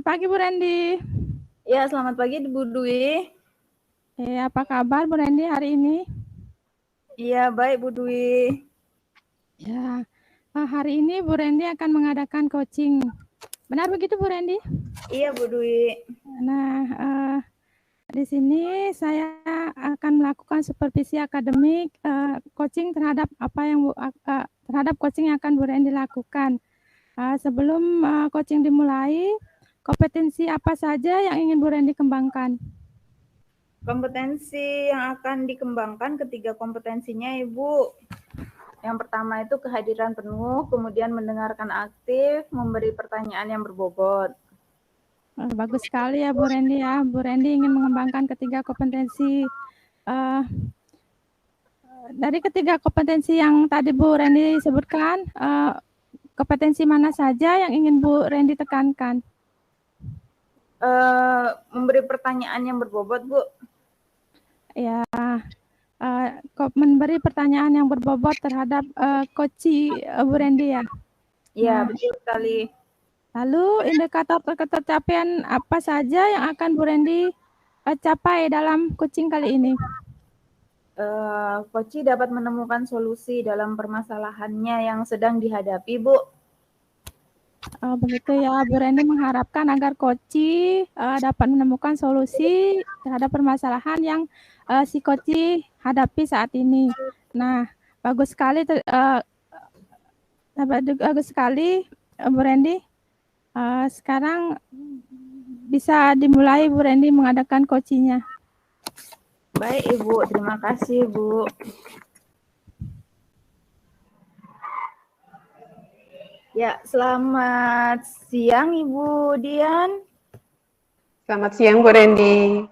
Selamat pagi Bu Randy. Ya, selamat pagi Bu Dwi. Apa kabar Bu Randy hari ini? Iya, baik Bu Dwi. Ya, hari ini Bu Randy akan mengadakan coaching. Benar begitu Bu Randy? Iya Bu Dwi. Nah, di sini saya akan melakukan supervisi akademik coaching terhadap terhadap coaching yang akan Bu Randy lakukan. Sebelum coaching dimulai, kompetensi apa saja yang ingin Bu Randy kembangkan? Kompetensi yang akan dikembangkan ketiga kompetensinya Ibu. Yang pertama itu kehadiran penuh, kemudian mendengarkan aktif, memberi pertanyaan yang berbobot. Bagus sekali ya Bu Randy ya. Bu Randy ingin mengembangkan ketiga kompetensi. Dari ketiga kompetensi yang tadi Bu Randy sebutkan, kompetensi mana saja yang ingin Bu Randy tekankan? Memberi pertanyaan yang berbobot Bu. Ya, memberi pertanyaan yang berbobot terhadap coach Bu Randy ya. Iya, Nah, betul sekali. lalu indikator tercapaian apa saja yang akan Bu Randy capai dalam coaching kali ini? Coach dapat menemukan solusi dalam permasalahannya yang sedang dihadapi Bu. Oh, begitu ya, Bu Randy mengharapkan agar Koci dapat menemukan solusi terhadap permasalahan yang si Koci hadapi saat ini. Nah, bagus sekali, bagus sekali, Bu Randy. Sekarang bisa dimulai Bu Randy mengadakan coachingnya. Baik Ibu, terima kasih Bu. Ya, selamat siang Ibu Dian. Selamat siang Bu Randy.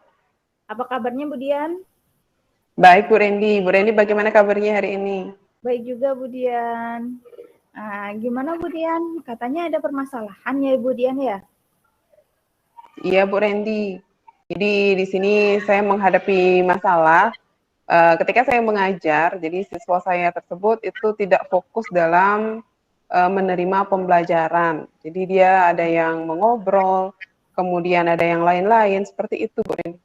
Apa kabarnya Bu Dian? Baik Bu Randy. Bu Randy bagaimana kabarnya hari ini? Baik juga Bu Dian. Gimana Bu Dian? Katanya ada permasalahan ya Ibu Dian ya? Iya Bu Randy. Jadi di sini saya menghadapi masalah ketika saya mengajar. Jadi siswa saya tersebut itu tidak fokus dalam menerima pembelajaran. Jadi dia ada yang mengobrol, kemudian ada yang lain-lain seperti itu Bu Randy.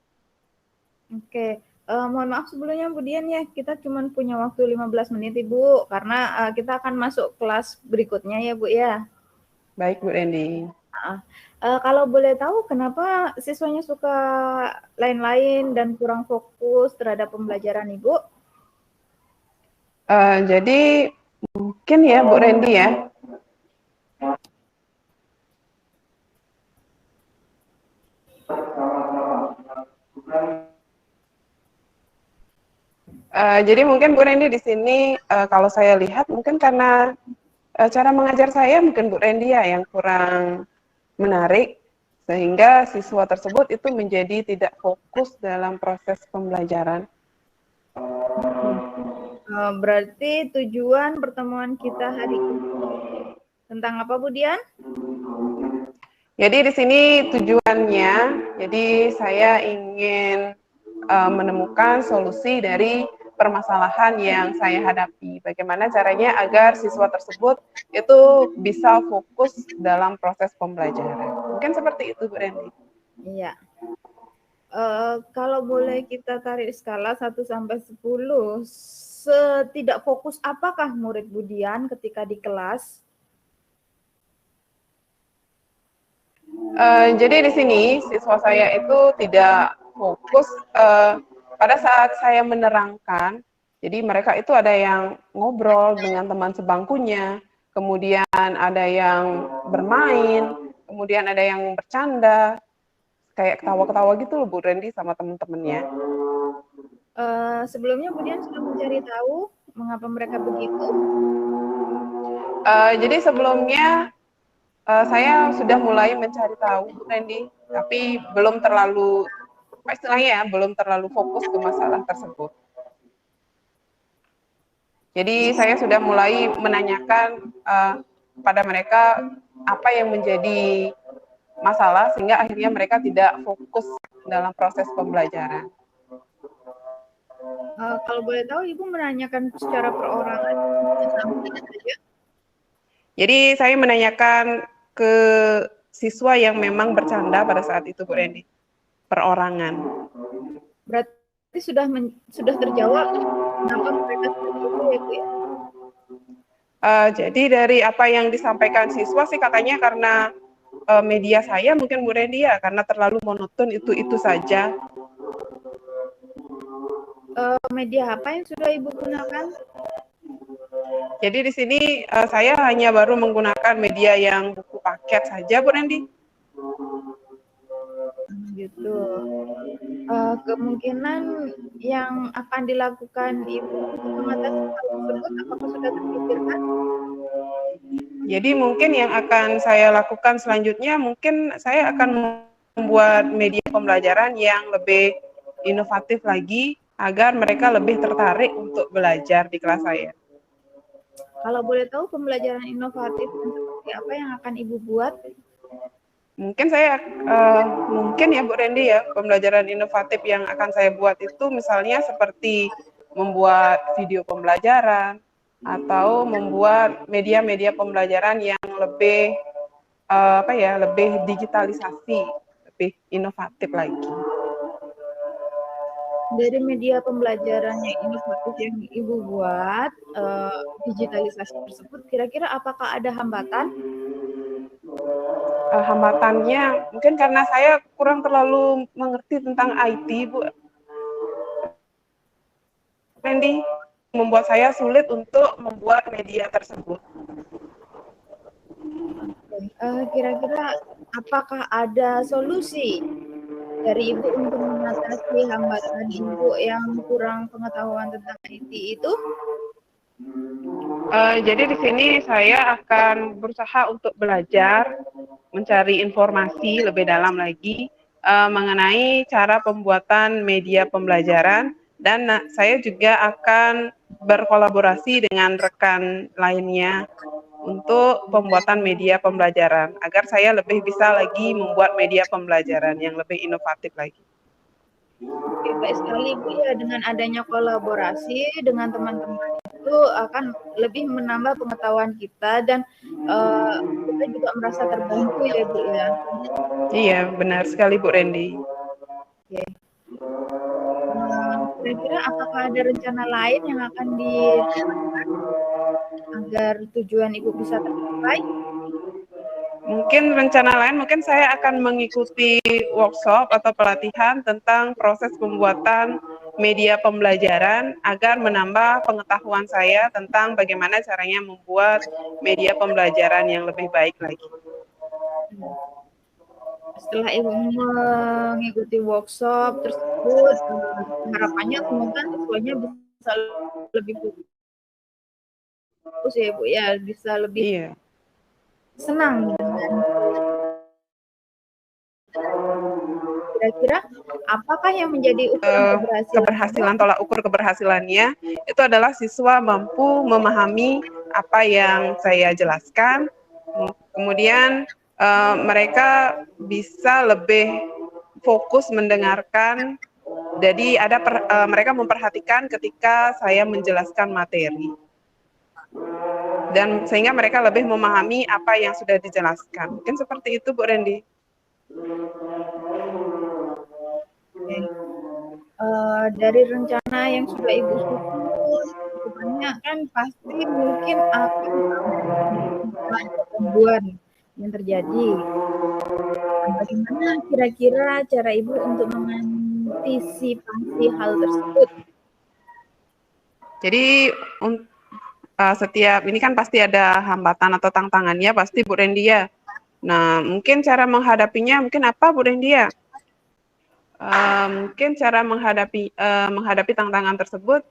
Oke. Mohon maaf sebelumnya Bu Dian ya, kita cuma punya waktu 15 menit Ibu, karena kita akan masuk kelas berikutnya ya Bu ya. Baik Bu Randy. Kalau boleh tahu kenapa siswanya suka lain-lain dan kurang fokus terhadap pembelajaran Ibu? Jadi mungkin ya Bu Randy ya. Jadi mungkin Bu Randy di sini kalau saya lihat mungkin karena cara mengajar saya mungkin Bu Randy ya yang kurang menarik sehingga siswa tersebut itu menjadi tidak fokus dalam proses pembelajaran. Berarti tujuan pertemuan kita hari ini tentang apa Bu Dian? Jadi di sini tujuannya, jadi saya ingin menemukan solusi dari permasalahan yang saya hadapi. Bagaimana caranya agar siswa tersebut itu bisa fokus dalam proses pembelajaran. Mungkin seperti itu, Bu Randy. Iya. Kalau boleh kita tarik skala 1 sampai 10, setidak fokus apakah murid Bu Dian ketika di kelas? Jadi di sini siswa saya itu tidak fokus pada saat saya menerangkan. Jadi mereka itu ada yang ngobrol dengan teman sebangkunya, kemudian ada yang bermain, kemudian ada yang bercanda, kayak ketawa-ketawa gitu loh Bu Randy sama teman-temannya. Sebelumnya Bu Dian sudah mencari tahu mengapa mereka begitu? Jadi sebelumnya saya sudah mulai mencari tahu Bu Randy, tapi belum terlalu, istilahnya ya, belum terlalu fokus ke masalah tersebut. Jadi saya sudah mulai menanyakan pada mereka apa yang menjadi masalah sehingga akhirnya mereka tidak fokus dalam proses pembelajaran. Kalau boleh tahu Ibu menanyakan secara perorangan sama saja? Jadi saya menanyakan ke siswa yang memang bercanda pada saat itu, Bu Rendi, perorangan. Berarti sudah terjawab kenapa mereka seperti itu ya Bu ya? Jadi dari apa yang disampaikan siswa sih katanya karena media saya mungkin Bu Rendi ya, karena terlalu monoton itu saja. Media apa yang sudah Ibu gunakan? Jadi di sini saya hanya baru menggunakan media yang buku paket saja, Bu Rendi. Gitu. Kemungkinan yang akan dilakukan Ibu untuk mengatasi hal tersebut apakah sudah terpikirkan? Jadi mungkin yang akan saya lakukan selanjutnya, mungkin saya akan membuat media pembelajaran yang lebih inovatif lagi agar mereka lebih tertarik untuk belajar di kelas saya. Kalau boleh tahu pembelajaran inovatif seperti apa yang akan Ibu buat? Mungkin mungkin ya Bu Rendi ya, pembelajaran inovatif yang akan saya buat itu misalnya seperti membuat video pembelajaran atau membuat media-media pembelajaran yang lebih lebih digitalisasi, lebih inovatif lagi. Dari media pembelajaran yang inovatif yang Ibu buat, digitalisasi tersebut, kira-kira apakah ada hambatan? Hambatannya mungkin karena saya kurang terlalu mengerti tentang IT, Bu Randy, membuat saya sulit untuk membuat media tersebut. Kira-kira apakah ada solusi dari Ibu untuk mengatasi hambatan Ibu yang kurang pengetahuan tentang IT itu? Jadi di sini saya akan berusaha untuk belajar, mencari informasi lebih dalam lagi mengenai cara pembuatan media pembelajaran, dan saya juga akan berkolaborasi dengan rekan lainnya untuk pembuatan media pembelajaran, agar saya lebih bisa lagi membuat media pembelajaran yang lebih inovatif lagi. Oke, baik sekali Bu ya, dengan adanya kolaborasi dengan teman-teman itu akan lebih menambah pengetahuan kita dan kita juga merasa terbantu ya Bu ya. Iya, benar sekali Bu Rendi. Oke. Kira-kira apakah ada rencana lain yang akan dilakukan agar tujuan Ibu bisa tercapai? Mungkin rencana lain, mungkin saya akan mengikuti workshop atau pelatihan tentang proses pembuatan media pembelajaran agar menambah pengetahuan saya tentang bagaimana caranya membuat media pembelajaran yang lebih baik lagi. Setelah Ibu mengikuti workshop tersebut, harapannya semoga siswanya bisa lebih fokus ya Bu ya, bisa lebih senang dengan kira-kira apakah yang menjadi ukuran keberhasilan tolak ukur keberhasilannya itu adalah siswa mampu memahami apa yang saya jelaskan, kemudian mereka bisa lebih fokus mendengarkan, jadi mereka memperhatikan ketika saya menjelaskan materi, dan sehingga mereka lebih memahami apa yang sudah dijelaskan. Mungkin seperti itu Bu Rendi. Dari rencana yang sudah Ibu susun, banyak kan pasti mungkin akan ada gangguan yang terjadi. Bagaimana kira-kira cara Ibu untuk mengantisipasi hal tersebut? Jadi setiap ini kan pasti ada hambatan atau tantangannya pasti Bu Rendi ya. Nah, mungkin cara menghadapinya mungkin apa Bu Rendi ya? Mungkin cara menghadapi tantangan tersebut,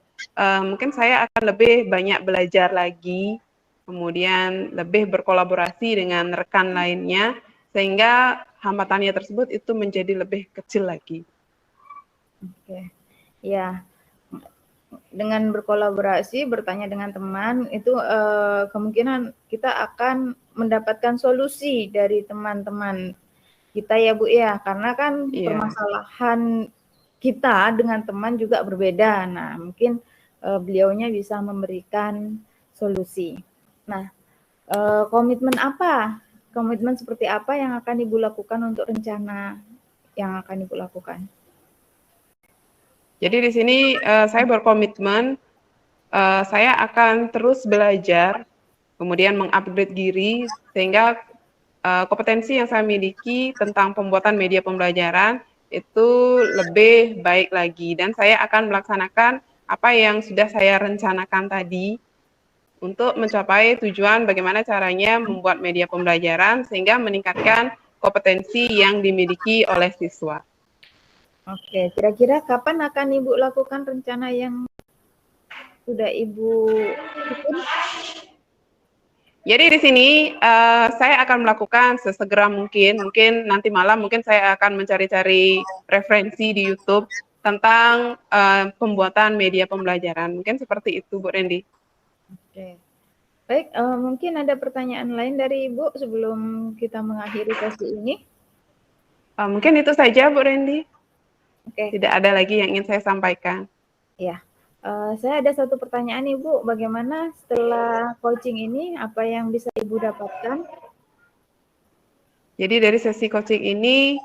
mungkin saya akan lebih banyak belajar lagi, kemudian lebih berkolaborasi dengan rekan lainnya, sehingga hambatannya tersebut itu menjadi lebih kecil lagi. Oke, ya. Dengan berkolaborasi, bertanya dengan teman, itu kemungkinan kita akan mendapatkan solusi dari teman-teman kita ya Bu ya, karena kan permasalahan kita dengan teman juga berbeda. Nah, mungkin beliaunya bisa memberikan solusi. Nah, komitmen apa komitmen seperti apa yang akan Ibu lakukan untuk rencana yang akan Ibu lakukan? Jadi di sini saya berkomitmen saya akan terus belajar, kemudian mengupgrade diri sehingga kompetensi yang saya miliki tentang pembuatan media pembelajaran itu lebih baik lagi, dan saya akan melaksanakan apa yang sudah saya rencanakan tadi untuk mencapai tujuan bagaimana caranya membuat media pembelajaran sehingga meningkatkan kompetensi yang dimiliki oleh siswa. Oke, kira-kira kapan akan Ibu lakukan rencana yang sudah Ibu susun? Jadi di sini saya akan melakukan sesegera mungkin nanti malam mungkin saya akan mencari-cari referensi di YouTube tentang pembuatan media pembelajaran. Mungkin seperti itu, Bu Rendy. Oke. Baik, mungkin ada pertanyaan lain dari Ibu sebelum kita mengakhiri sesi ini? Mungkin itu saja, Bu Rendy. Oke. Tidak ada lagi yang ingin saya sampaikan. Ya. Saya ada satu pertanyaan Ibu, bagaimana setelah coaching ini, apa yang bisa Ibu dapatkan? Jadi dari sesi coaching ini,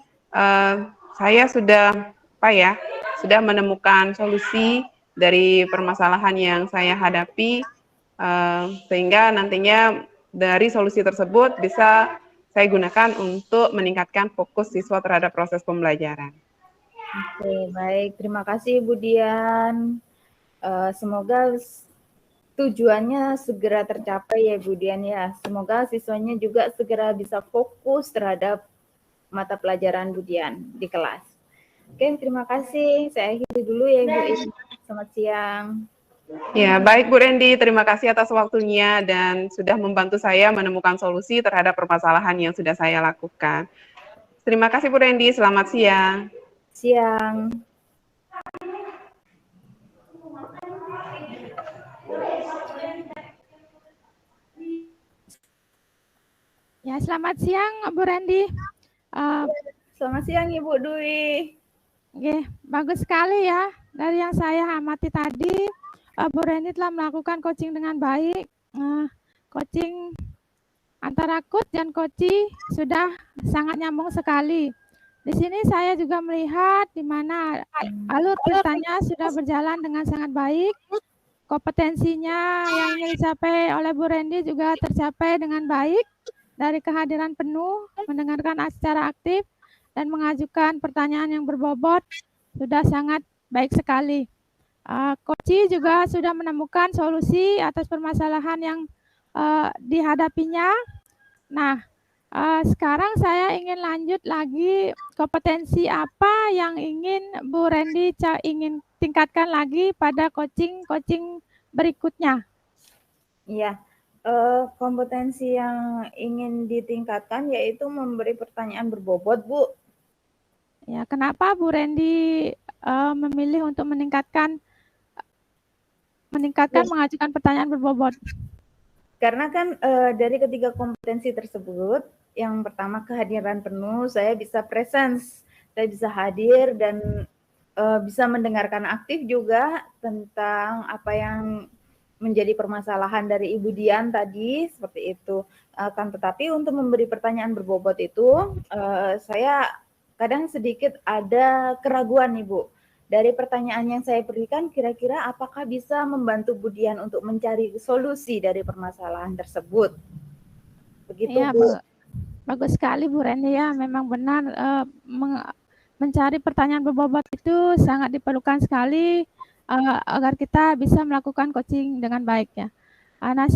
saya sudah menemukan solusi dari permasalahan yang saya hadapi, sehingga nantinya dari solusi tersebut bisa saya gunakan untuk meningkatkan fokus siswa terhadap proses pembelajaran. Oke, baik. Terima kasih Bu Dian. Semoga tujuannya segera tercapai ya Bu Dian ya. Semoga siswanya juga segera bisa fokus terhadap mata pelajaran Bu Dian di kelas. Oke, terima kasih. Saya akhiri dulu ya Ibu Isma. Selamat siang. Ya, baik Bu Rendy, terima kasih atas waktunya dan sudah membantu saya menemukan solusi terhadap permasalahan yang sudah saya lakukan. Terima kasih Bu Rendy, selamat siang. Siang. Ya, selamat siang Bu Rendy. Selamat siang Ibu Dwi. Oke, bagus sekali ya. Dari yang saya amati tadi, Bu Rendy telah melakukan coaching dengan baik. Coaching antara coach dan coachee sudah sangat nyambung sekali. Di sini saya juga melihat di mana alur ceritanya sudah berjalan dengan sangat baik. Kompetensinya yang ingin dicapai oleh Bu Rendy juga tercapai dengan baik. Dari kehadiran penuh, mendengarkan secara aktif, dan mengajukan pertanyaan yang berbobot, sudah sangat baik sekali. Coachee juga sudah menemukan solusi atas permasalahan yang dihadapinya. Nah, sekarang saya ingin lanjut lagi, kompetensi apa yang ingin Bu Rendy ingin tingkatkan lagi pada coaching berikutnya? Iya. Kompetensi yang ingin ditingkatkan yaitu memberi pertanyaan berbobot, Bu. Ya, kenapa Bu Rendy memilih untuk meningkatkan mengajukan pertanyaan berbobot? Karena kan dari ketiga kompetensi tersebut, yang pertama kehadiran penuh, saya bisa presence, saya bisa hadir dan bisa mendengarkan aktif juga tentang apa yang menjadi permasalahan dari Ibu Dian tadi, seperti itu. Kan tetapi untuk memberi pertanyaan berbobot itu, saya kadang sedikit ada keraguan Ibu. Dari pertanyaan yang saya berikan, kira-kira apakah bisa membantu Bu Dian untuk mencari solusi dari permasalahan tersebut? Begitu ya, Bu. Bagus sekali Bu Rendy ya, memang benar mencari pertanyaan berbobot itu sangat diperlukan sekali agar kita bisa melakukan coaching dengan baik ya. Nah,